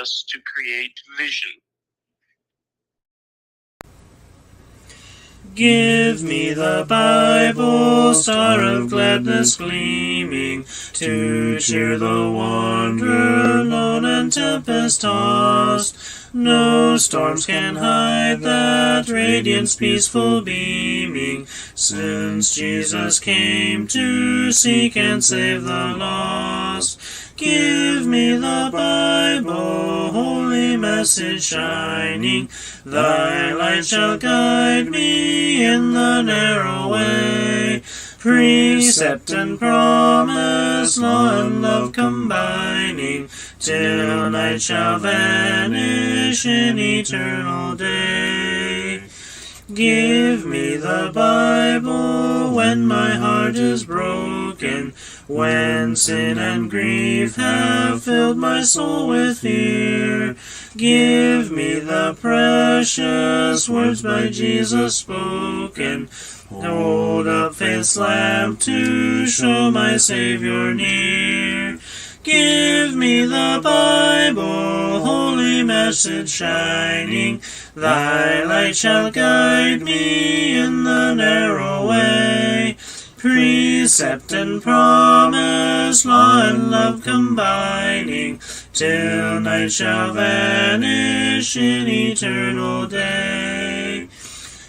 us to create vision. Give me the Bible, star of gladness gleaming, to cheer the wanderer lone and tempest-tossed. No storms can hide that radiance peaceful beaming, since Jesus came to seek and save the lost. Give me the Bible, holy message shining, thy light shall guide me in the narrow way. Precept and promise, law and love combining, till night shall vanish in eternal day. Give me the Bible when my heart is broken, when sin and grief have filled my soul with fear. Give me the precious words by Jesus spoken. Hold up faith's lamp to show my Savior near. Give me the Bible, holy message shining, thy light shall guide me in the narrow way. Precept and promise, law and love combining, till night shall vanish in eternal day.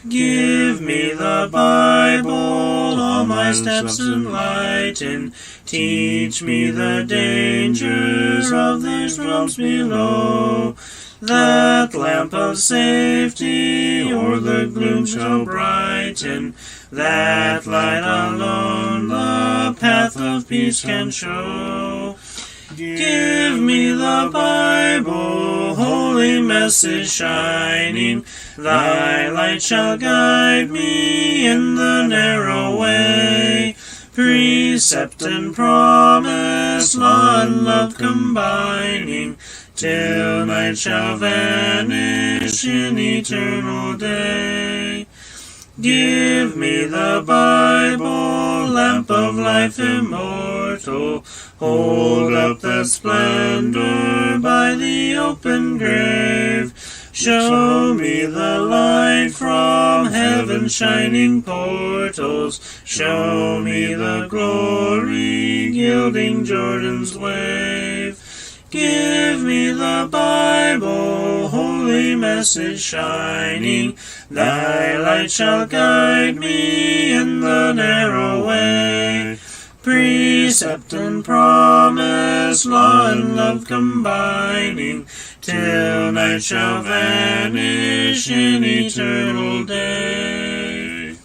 Give me the Bible, all my steps enlighten, teach me the dangers of these realms below. That lamp of safety o'er the gloom shall brighten, that light alone the path of peace can show. Give me the Bible, holy message shining, thy light shall guide me in the narrow way. Precept and promise, law and love combining, till night shall vanish in eternal day. Give me the Bible, lamp of life immortal, hold up that splendor by the open grave. Show me the light from heaven's shining portals, show me the glory gilding Jordan's wave. Give me the Bible, holy message shining, thy light shall guide me in the narrow way. Precept and promise, law and love combining, till night shall vanish in eternal day.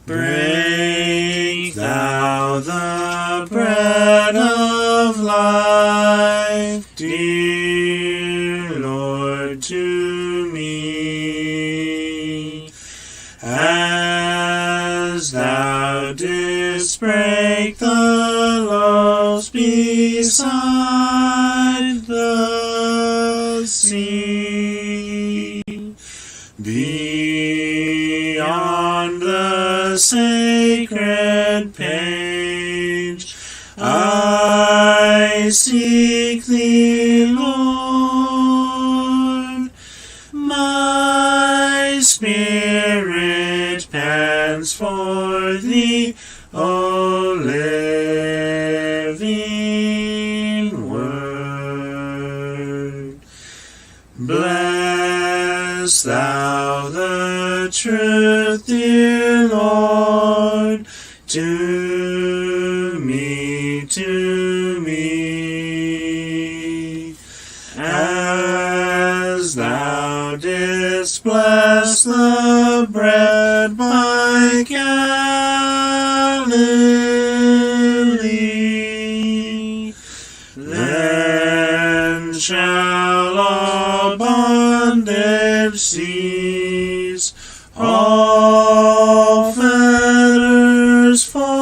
Break thou the bread of life, dear Lord, to me, as thou didst break the loaves beside the sea. Beyond the sacred page, I seek thee, Lord. My spirit pants for thee, O living word. Bless thou the truth, dear Lord, to me, as thou didst bless the bread by Galilee. Then shall all bondage cease, all fetters fall,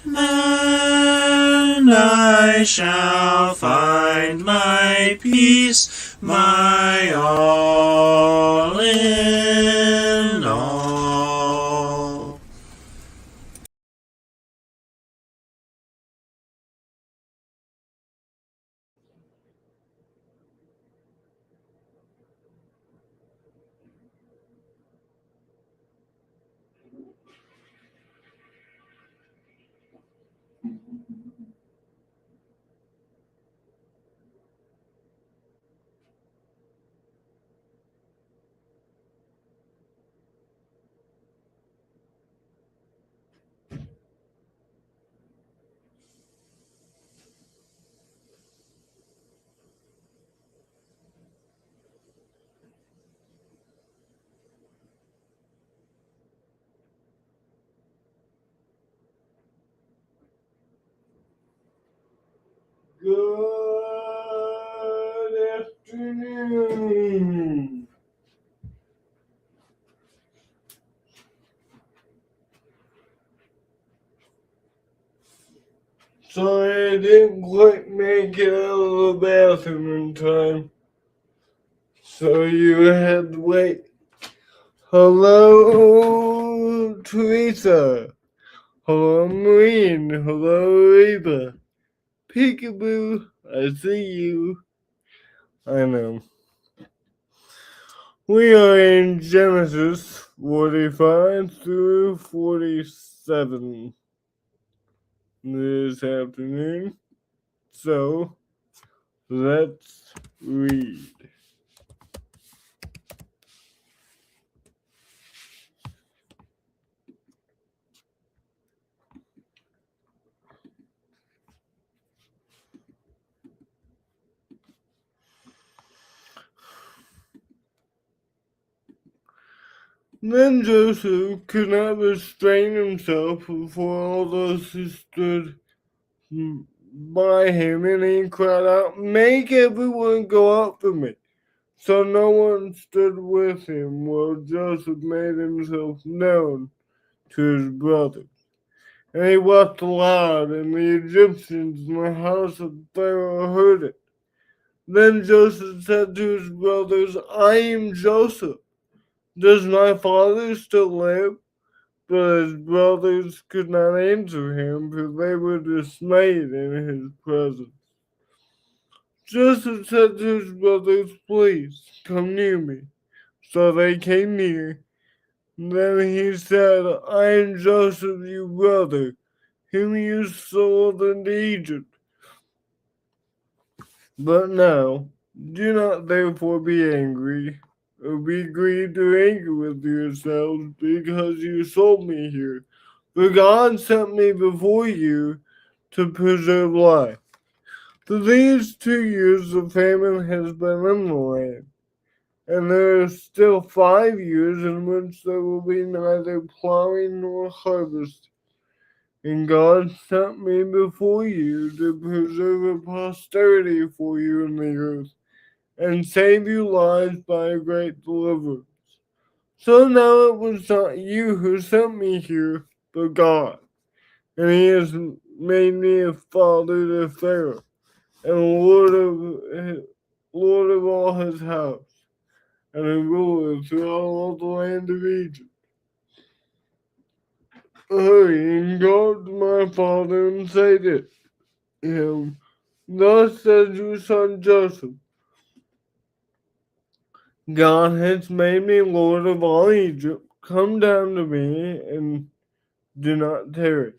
and I shall find my peace, my all in all. Good afternoon. Sorry I didn't quite make it out of the bathroom in time, so you had to wait. Hello, Teresa. Hello, Maureen. Hello, Eva. Peekaboo, I see you. I know. We are in Genesis 45 through 47 this afternoon. So, let's read. Then Joseph could not restrain himself before all those who stood by him, and he cried out, "Make everyone go out for me." So no one stood with him while Joseph made himself known to his brothers. And he wept aloud, and the Egyptians in the house of Pharaoh heard it. Then Joseph said to his brothers, "I am Joseph. Does my father still live?" But his brothers could not answer him, for they were dismayed in his presence. Joseph said to his brothers, "Please, come near me." So they came near. Then he said, "I am Joseph, your brother, whom you sold into Egypt. But now, do not therefore be angry, or be grieved or angry with yourselves, because you sold me here. For God sent me before you to preserve life. For these 2 years the famine has been in the land, and there are still 5 years in which there will be neither plowing nor harvesting. And God sent me before you to preserve a posterity for you in the earth, and save your lives by a great deliverance. So now it was not you who sent me here, but God. And he has made me a father to Pharaoh, and Lord of all his house, and a ruler throughout all the land of Egypt. Hurry and go to my father and say to him, Thus says your son Joseph, God has made me Lord of all Egypt. Come down to me and do not tarry.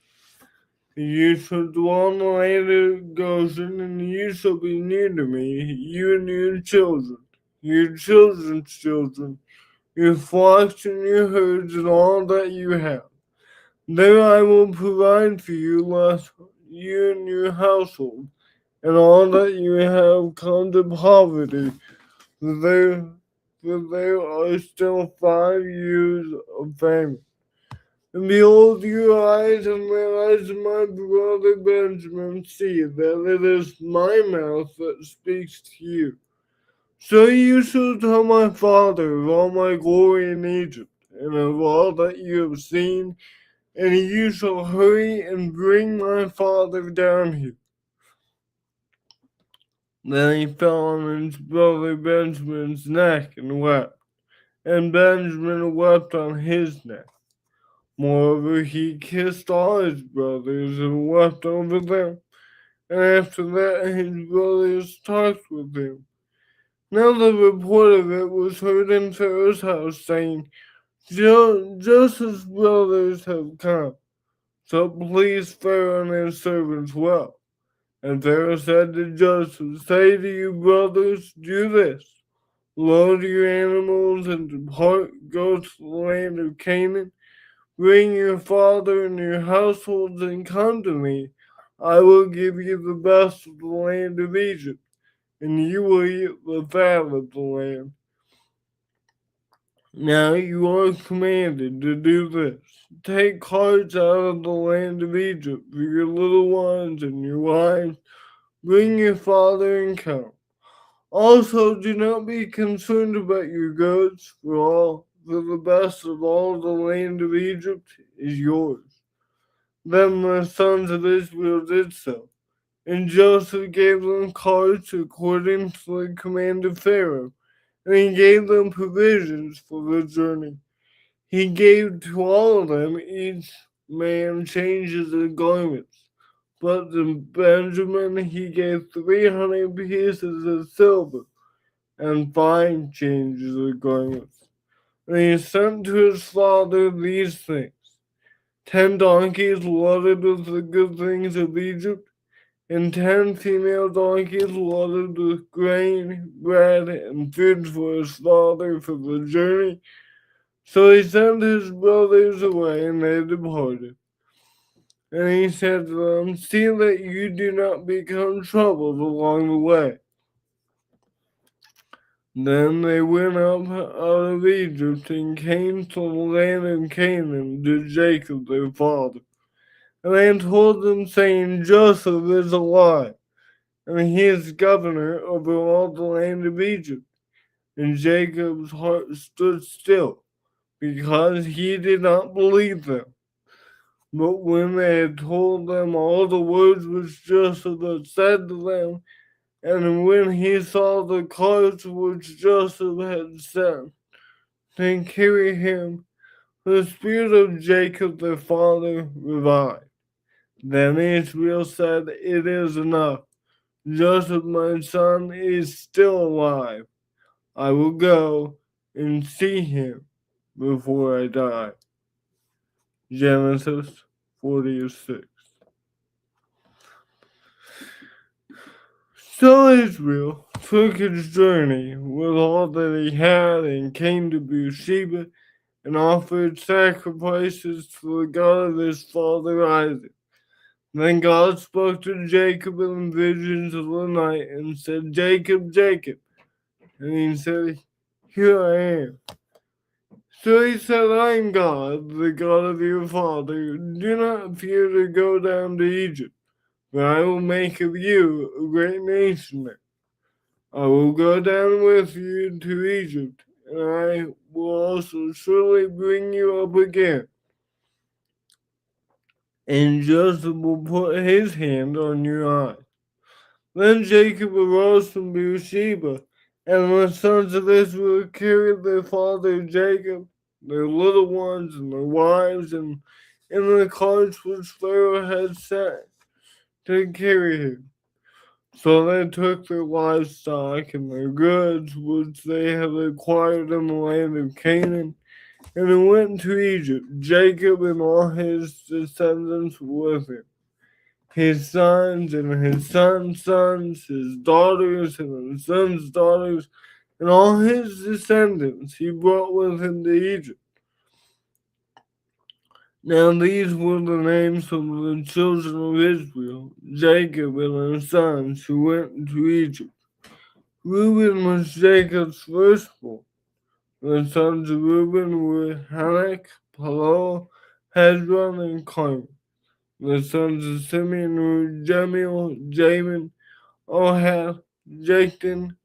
You shall dwell in the land of Goshen, and you shall be near to me, you and your children's children, your flocks and your herds, and all that you have. There I will provide for you, lest you and your household, and all that you have come to poverty. For there are still 5 years of famine. And behold, your eyes and the eyes of my brother Benjamin see that it is my mouth that speaks to you. So you shall tell my father of all my glory in Egypt, and of all that you have seen, and you shall hurry and bring my father down here. Then he fell on his brother Benjamin's neck and wept, and Benjamin wept on his neck. Moreover, he kissed all his brothers and wept over them. And after that, his brothers talked with him. Now the report of it was heard in Pharaoh's house, saying, Joseph's brothers have come. So please Pharaoh and his servants well. And Pharaoh said to Joseph, Say to your brothers, do this. Load your animals and depart, go to the land of Canaan. Bring your father and your households and come to me. I will give you the best of the land of Egypt, and you will eat the fat of the land. Now you are commanded to do this. Take carts out of the land of Egypt for your little ones and your wives, Bring your father and come. Also, do not be concerned about your goods, for the best of all the land of Egypt is yours. Then the sons of Israel did so, and Joseph gave them carts according to the command of Pharaoh, and he gave them provisions for the journey. He gave to all of them each man changes of garments. But to Benjamin he gave 300 pieces of silver and 5 changes of garments. And he sent to his father these things: 10 donkeys loaded with the good things of Egypt, and 10 female donkeys loaded with grain, bread, and food for his father for the journey. So he sent his brothers away, and they departed. And he said to them, see that you do not become troubled along the way. Then they went up out of Egypt and came to the land of Canaan to Jacob their father. And they told them, saying, Joseph is alive, and he is governor over all the land of Egypt. And Jacob's heart stood still, because he did not believe them. But when they had told them all the words which Joseph had said to them, and when he saw the carts which Joseph had sent to carry him, the spirit of Jacob their father revived. Then Israel said, it is enough. Joseph my son is still alive. I will go and see him before I die. Genesis 46. So Israel took his journey with all that he had and came to Beersheba and offered sacrifices to the God of his father Isaac. Then God spoke to Jacob in visions of the night and said, Jacob, Jacob. And he said, here I am. So he said, I am God, the God of your father. Do not fear to go down to Egypt, for I will make of you a great nation there. I will go down with you to Egypt, and I will also surely bring you up again. And Joseph will put his hand on your eye. Then Jacob arose from Beersheba, and the sons of Israel carried their father Jacob, their little ones, and their wives, and in the carts which Pharaoh had sent to carry him. So they took their livestock and their goods which they had acquired in the land of Canaan, and they went to Egypt, Jacob and all his descendants with him, his sons and his sons' sons, his daughters and his sons' daughters, and all his descendants he brought with him to Egypt. Now these were the names of the children of Israel, Jacob and his sons who went to Egypt. Reuben was Jacob's firstborn. The sons of Reuben were Hanok, Palal, Hezron, and Carmi. The sons of Simeon were Jemuel, Jamin, Ohad, Jachin,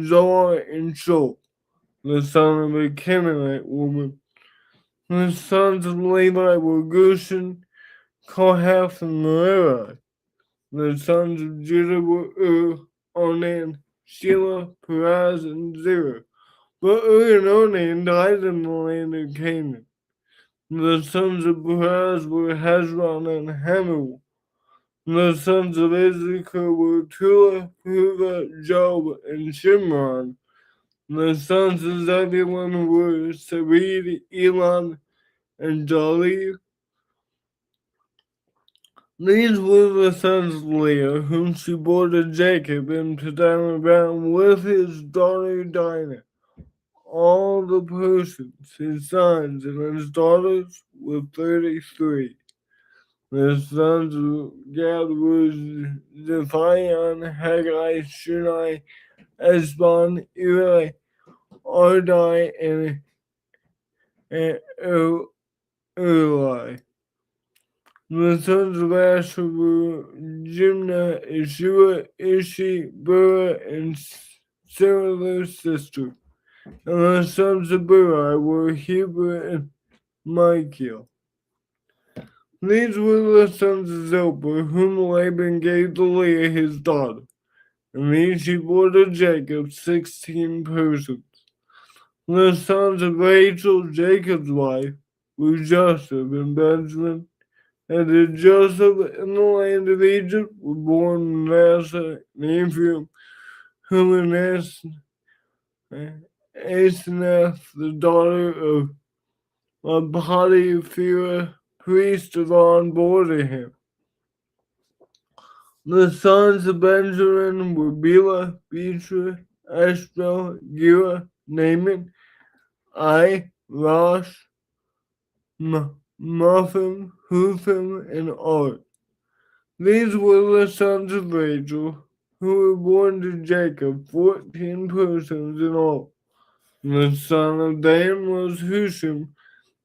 Zohar, and Shul, the son of a Canaanite woman. The sons of Levi were Gershon, Kohath, and Merari. The sons of Judah were Onan, Shelah, Perez, and Zerah. But and Onan died in the land of Canaan. The sons of Perez were Hezron and Hamul. The sons of Issachar were Tula, Puva, Job, and Shimron. The sons of Zebulun were Sarid, Elon, and Jalil. These were the sons of Leah, whom she bore to Jacob and to Abraham with his daughter Dinah. All the persons, his sons and his daughters, were 33. The sons of Gad were Zephion, Haggai, Shunai, Esbon, Eli, Ardai, and Eli. The sons of Asher were Jimnah, Ishua, Ishi, Bera, and Sarah their sister. And the sons of Beri were Heber and Michael. These were the sons of Zilpah, whom Laban gave to Leah his daughter. And these she bore to Jacob 16 persons. The sons of Rachel, Jacob's wife, were Joseph and Benjamin. And to Joseph in the land of Egypt were born Manasseh and Ephraim, whom Asenath, the daughter of Potiphera, priest of On, bore to him. The sons of Benjamin were Bela, Betra, Ashbel, Gera, Naaman, Rosh, Muphim, Hufim, and Ard. These were the sons of Rachel, who were born to Jacob, 14 persons in all. The son of Dan was Hushim.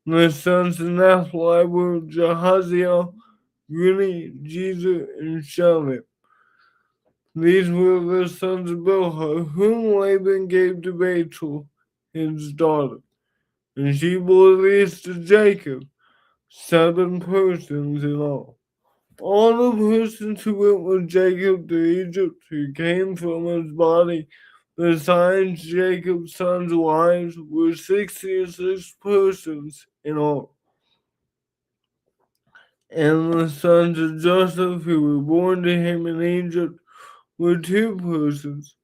The sons of Naphtali were Jahaziel, Guni, Jezer, and Shalem. These were the sons of Bilhah, whom Laban gave to Rachel, his daughter. And she bore these to Jacob, 7 persons in all. All the persons who went with Jacob to Egypt, who came from his body, besides Jacob's sons' wives, were 66 persons in all. And the sons of Joseph, who were born to him in Egypt, were 2 persons.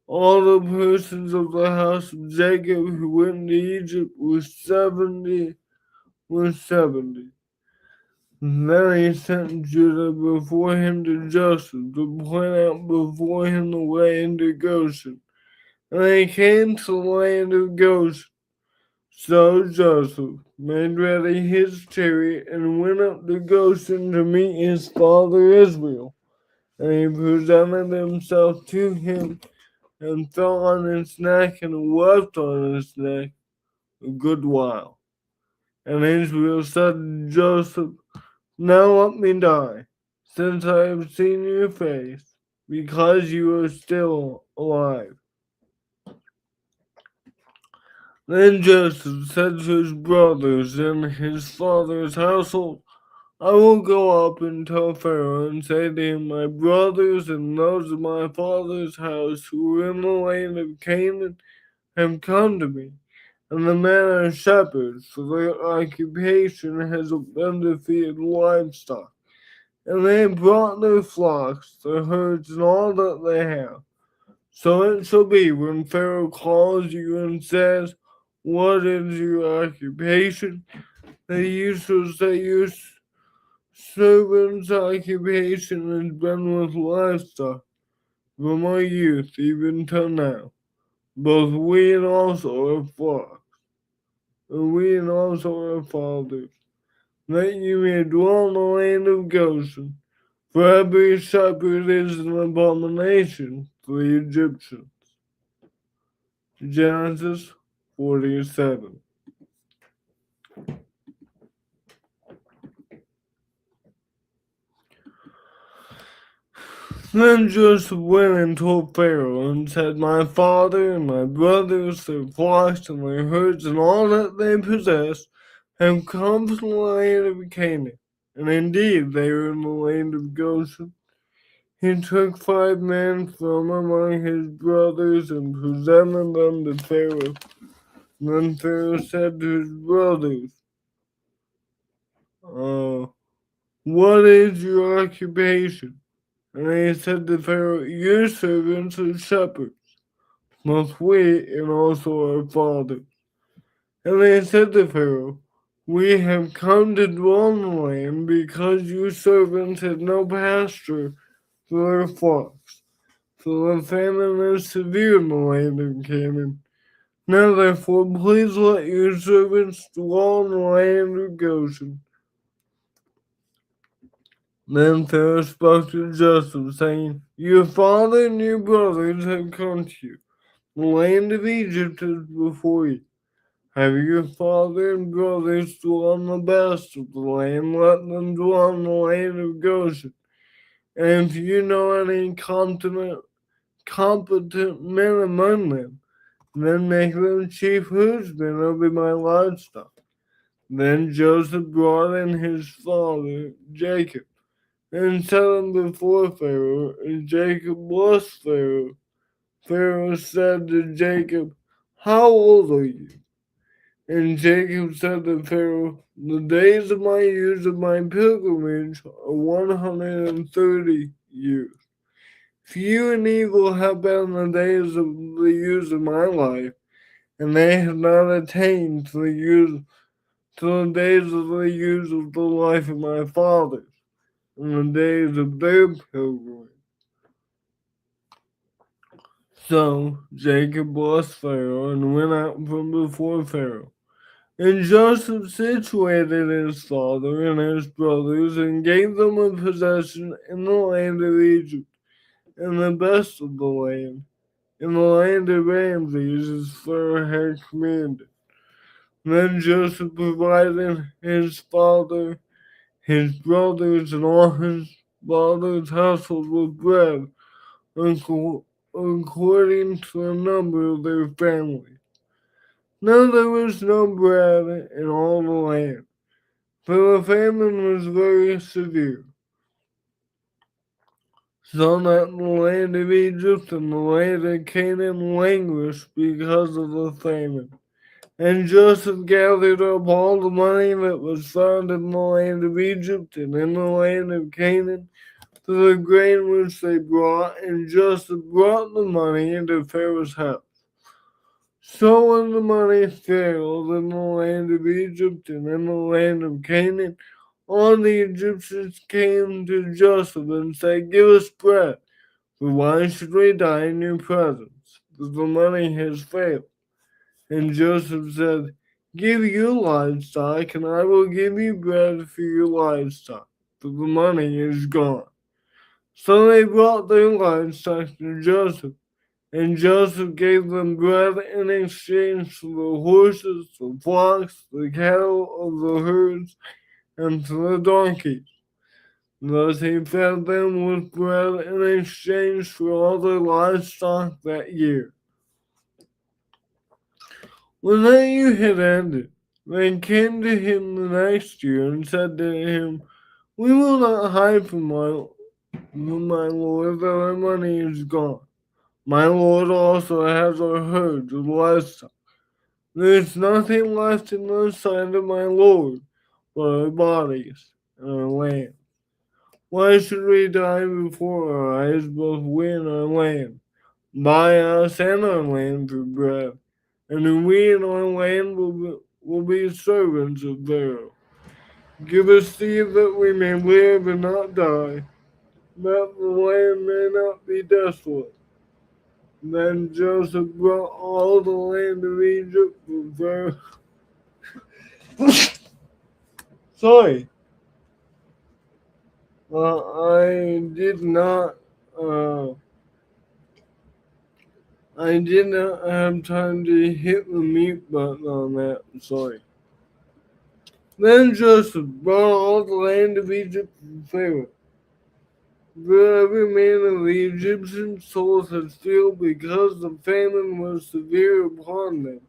All the persons of the house of Jacob who went to Egypt were 70. Then he sent Judah before him to Joseph to point out before him the way into Goshen. And they came to the land of Goshen. So Joseph made ready his chariot and went up to Goshen to meet his father Israel. And he presented himself to him and fell on his neck and wept on his neck a good while. And Israel said to Joseph, "Now let me die, since I have seen your face, because you are still alive." Then Joseph said to his brothers and his father's household, "I will go up and tell Pharaoh and say to him, my brothers and those of my father's house who are in the land of Canaan have come to me, and the men are shepherds, for their occupation has been to feed livestock. And they have brought their flocks, their herds, and all that they have. So it shall be when Pharaoh calls you and says, 'What is your occupation?' that you shall say, 'Your servant's occupation has been with livestock from our youth even till now. Both we and also our flocks, and we and also our fathers, that you may dwell in the land of Goshen. For every shepherd is an abomination for the Egyptians." Genesis 47. Then Joseph went and told Pharaoh and said, "My father and my brothers, their flocks and their herds, and all that they possess, have come from the land of Canaan. And indeed they are in the land of Goshen." He took 5 men from among his brothers and presented them to Pharaoh. Then Pharaoh said to his brothers, "What is your occupation?" And they said to Pharaoh, "Your servants are shepherds, both we and also our fathers." And they said to Pharaoh, "We have come to dwell in the land because your servants had no pasture for their flocks. For the famine is severe in the land of Canaan. Now therefore, please let your servants dwell in the land of Goshen." Then Pharaoh spoke to Joseph, saying, "Your father and your brothers have come to you. The land of Egypt is before you. Have your father and brothers dwell on the best of the land, let them dwell in the land of Goshen. And if you know any competent men among them, then make them chief herdsmen over my livestock. Then Joseph brought in his father Jacob, and set him before Pharaoh, and Jacob blessed Pharaoh. Pharaoh said to Jacob, "How old are you?" And Jacob said to Pharaoh, "The days of my years of my pilgrimage are 130 years. Few and evil have been the days of the years of my life, and they have not attained to the days of the years of the life of my fathers, and the days of their pilgrimage." So Jacob blessed Pharaoh and went out from before Pharaoh. And Joseph situated his father and his brothers and gave them a possession in the land of Egypt, and the best of the land, in the land of Ramses, as Pharaoh had commanded. Then Joseph provided his father, his brothers, and all his father's household with bread, according to the number of their families. Now there was no bread in all the land, for the famine was very severe, so that the land of Egypt and the land of Canaan languished because of the famine. And Joseph gathered up all the money that was found in the land of Egypt and in the land of Canaan, for the grain which they brought, and Joseph brought the money into Pharaoh's house. So when the money failed in the land of Egypt and in the land of Canaan, all the Egyptians came to Joseph and said, "Give us bread, for why should we die in your presence? For the money has failed." And Joseph said, "Give your livestock, and I will give you bread for your livestock, for the money is gone." So they brought their livestock to Joseph, and Joseph gave them bread in exchange for the horses, the flocks, the cattle of the herds, and for the donkeys. Thus he fed them with bread in exchange for all their livestock that year. When that year had ended, they came to him the next year and said to him, "We will not hide from my lord that our money is gone. My lord also has our herds of livestock. There is nothing left in the sight of my lord but our bodies and our land. Why should we die before our eyes, both we and our land? Buy us and our land for bread, and we and our land will be servants of Pharaoh. Give us seed that we may live and not die, that the land may not be desolate." Then Joseph brought all the land of Egypt for Pharaoh. Sorry, I did not have time to hit the mute button on that. Sorry. Then Joseph brought all the land of Egypt for Pharaoh. For every man of the Egyptians sold his field because the famine was severe upon them.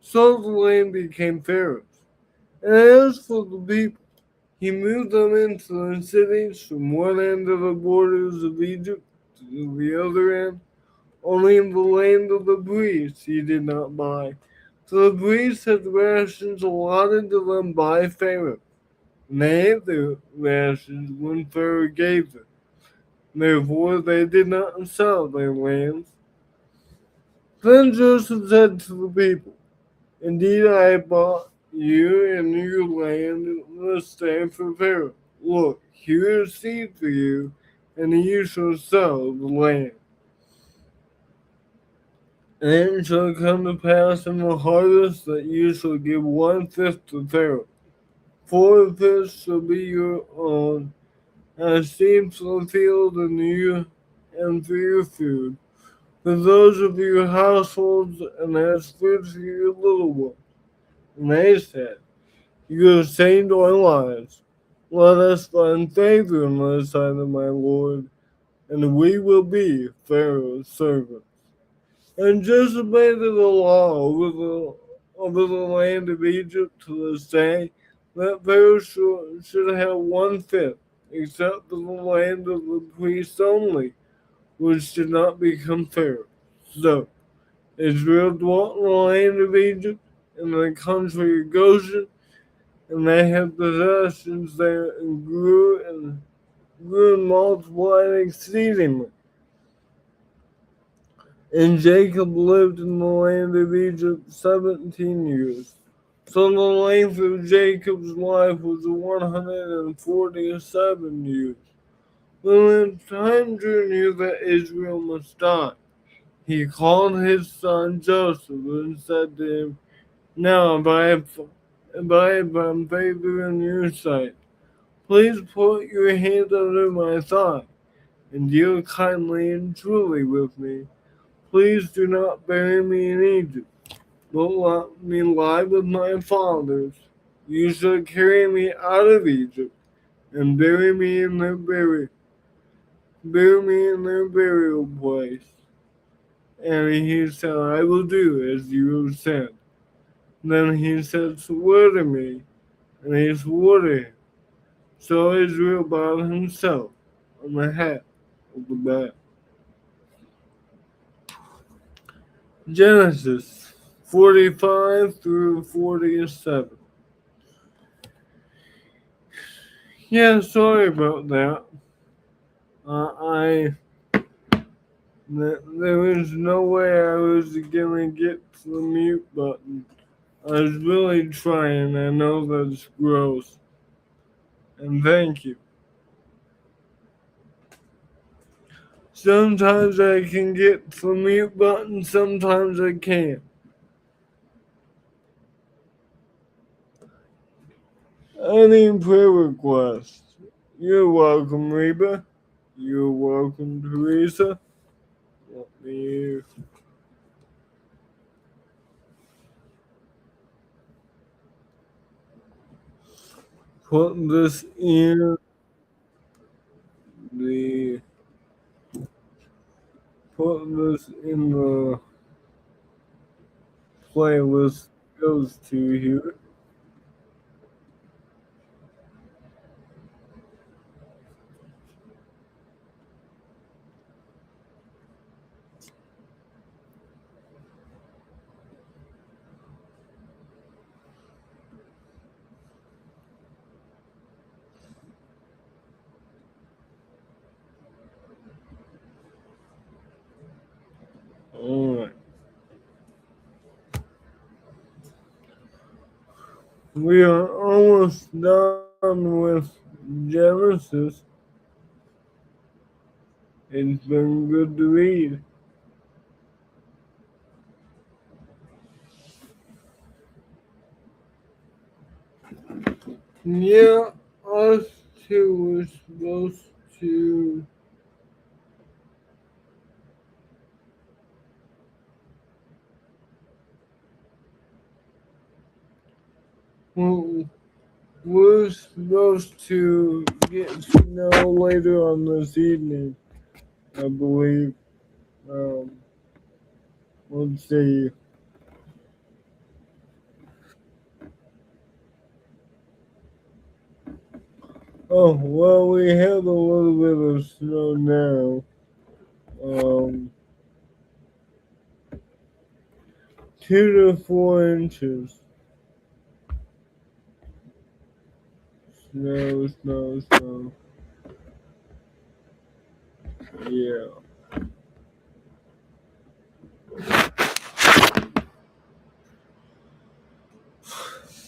So the land became Pharaoh's. And as for the people, he moved them into the cities from one end of the borders of Egypt to the other end. Only in the land of the priests he did not buy. So the priests had rations allotted to them by Pharaoh, and they ate their rations when Pharaoh gave them. Therefore they did not sell their lands. Then Joseph said to the people, "Indeed I have bought you and your land this day for Pharaoh. Look, here is seed for you, and you shall sow the land. And it shall come to pass in the harvest that you shall give 1/5 to Pharaoh. 4/5 shall be your own, as seed for the field and for your food, for those of your households, and as food for your little ones. And they said, "You have saved our lives. Let us find favor in the sight of my Lord, and we will be Pharaoh's servants, and just obey the law over the land of Egypt to this day, that Pharaoh should have 1/5, except for the land of the priests only, which did not become Pharaoh." So Israel dwelt in the land of Egypt, in the country of Goshen, and they had possessions there and grew and multiplied exceedingly. And Jacob lived in the land of Egypt 17 years. So the length of Jacob's life was 147 years. When the time drew near that Israel must die, he called his son Joseph and said to him, "Now, if I have found favor in your sight, please put your hand under my thigh, and deal kindly and truly with me. Please do not bury me in Egypt, but let me lie with my fathers. You shall carry me out of Egypt, and bury me in their burial place." And he said, "I will do as you have said." Then he said, "Swear to me." And he swore to him. So Israel bowed himself on the hat of the bed. Genesis 45 through 47. Yeah, sorry about that. There was no way I was gonna get to the mute button. I was really trying. I know that's gross. And thank you. Sometimes I can get to the mute button, sometimes I can't. Any prayer requests? You're welcome, Reba. You're welcome, Teresa. Let me put this in the playlist goes to here. Alright. We are almost done with Genesis. It's been good to read. Yeah, us two were supposed to. Well, we're supposed to get snow later on this evening, I believe. Let's see. Oh, well, we have a little bit of snow now. 2 to 4 inches. Snow. Yeah.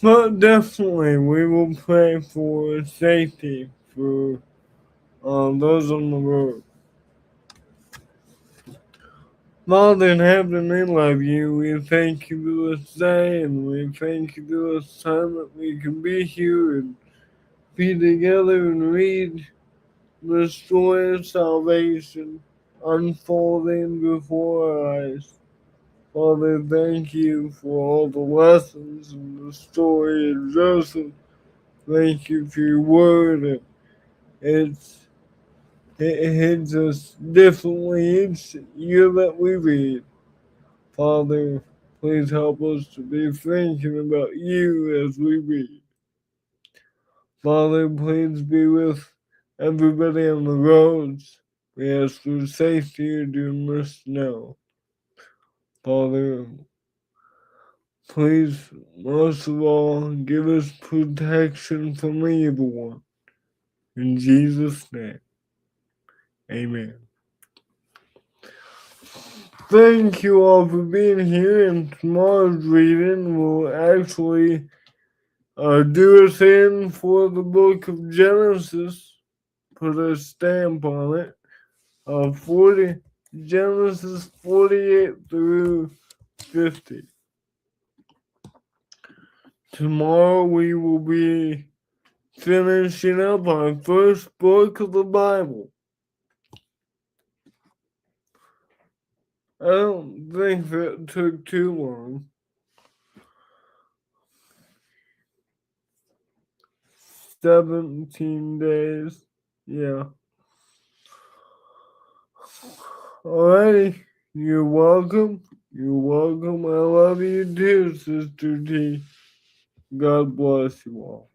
But definitely, we will pray for safety for those on the road. Father in heaven, we love you. We thank you for this day, and we thank you for this time that we can be here and be together and read the story of salvation unfolding before our eyes. Father, thank you for all the lessons and the story of Joseph. Thank you for your word. It hits us differently each year that we read. Father, please help us to be thinking about you as we read. Father, please be with everybody on the roads. We ask for safety during the snow. Father, please, most of all, give us protection from the evil one. In Jesus' name, amen. Thank you all for being here, and tomorrow's reading will actually do us in for the book of Genesis, put a stamp on it. 40 Genesis 48 through 50. Tomorrow we will be finishing up our first book of the Bible. I don't think that took too long. 17 days. Yeah. Alrighty. You're welcome. You're welcome. I love you too, Sister T. God bless you all.